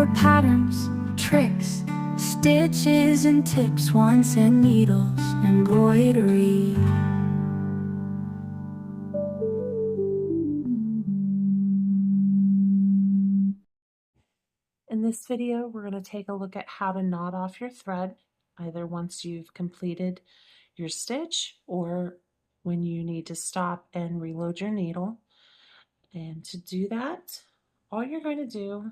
for patterns, tricks, stitches and tips, wands and needles, embroidery. In this video, we're going to take a look at how to knot off your thread, either once you've completed your stitch or when you need to stop and reload your needle. And to do that, all you're going to do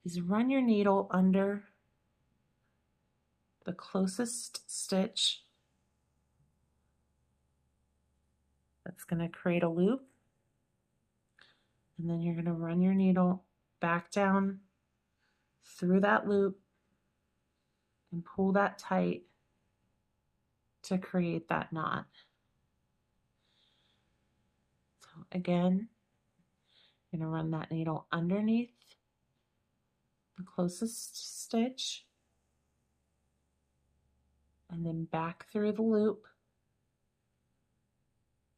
is run your needle under the closest stitch. That's going to create a loop. And then you're going to run your needle back down through that loop and pull that tight to create that knot. So again, you're going to run that needle underneath the closest stitch and then back through the loop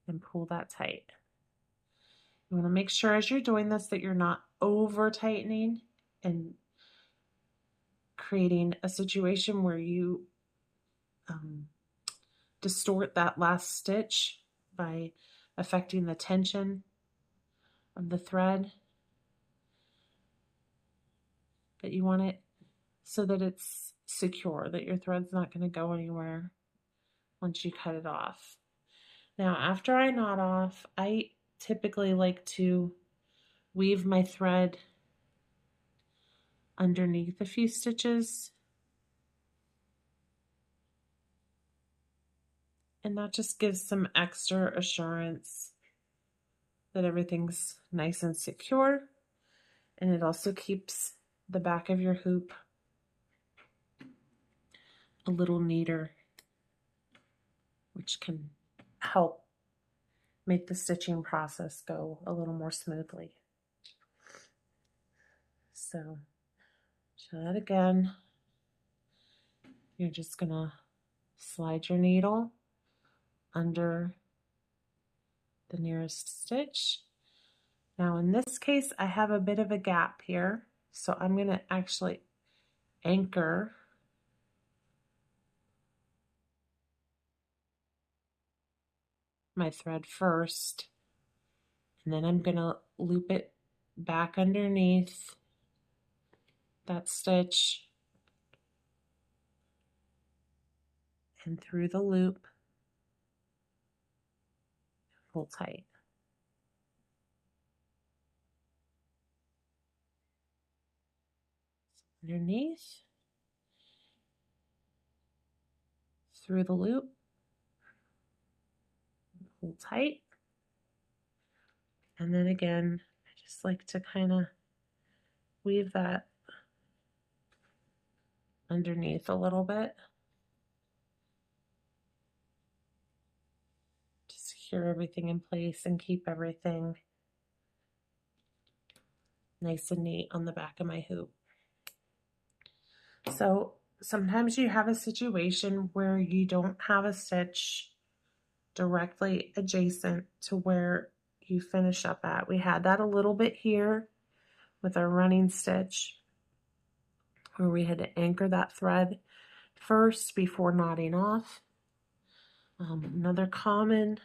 and pull that tight. You want to make sure as you're doing this that you're not over tightening and creating a situation where you distort that last stitch by affecting the tension of the thread. But you want it so that it's secure, that your thread's not going to go anywhere once you cut it off. Now, after I knot off, I typically like to weave my thread underneath a few stitches. And that just gives some extra assurance that everything's nice and secure. And it also keeps the back of your hoop a little neater, which can help make the stitching process go a little more smoothly. So, show that again. You're just gonna slide your needle under the nearest stitch. Now in this case, I have a bit of a gap here, so I'm gonna actually anchor my thread first, and then I'm gonna loop it back underneath that stitch and through the loop, pull tight. Underneath, through the loop, pull tight. And then again, I just like to kind of weave that underneath a little bit to secure everything in place and keep everything nice and neat on the back of my hoop. So sometimes you have a situation where you don't have a stitch directly adjacent to where you finish up at. We had that a little bit here with our running stitch, where we had to anchor that thread first before knotting off. Another common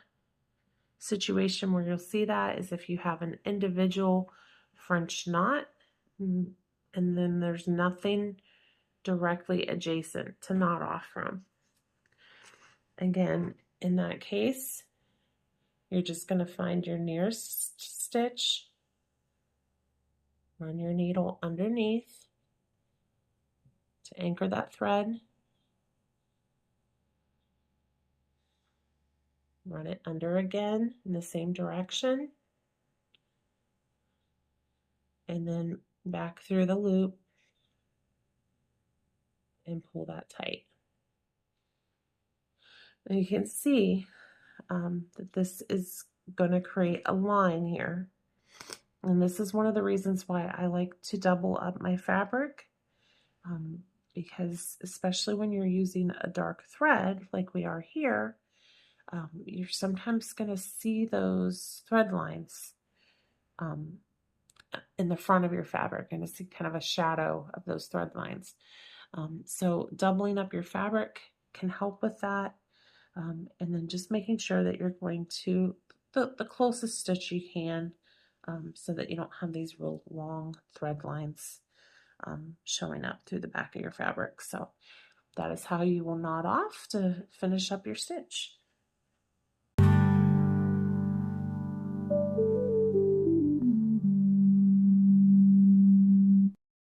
situation where you'll see that is if you have an individual French knot and then there's nothing directly adjacent to knot off from. Again, in that case, you're just going to find your nearest stitch, run your needle underneath to anchor that thread, run it under again in the same direction, and then back through the loop and pull that tight. And you can see that this is going to create a line here. And this is one of the reasons why I like to double up my fabric, because especially when you're using a dark thread like we are here, you're sometimes going to see those thread lines in the front of your fabric, and see kind of a shadow of those thread lines. So doubling up your fabric can help with that. And then just making sure that you're going to the closest stitch you can, so that you don't have these real long thread lines showing up through the back of your fabric. So that is how you will knot off to finish up your stitch.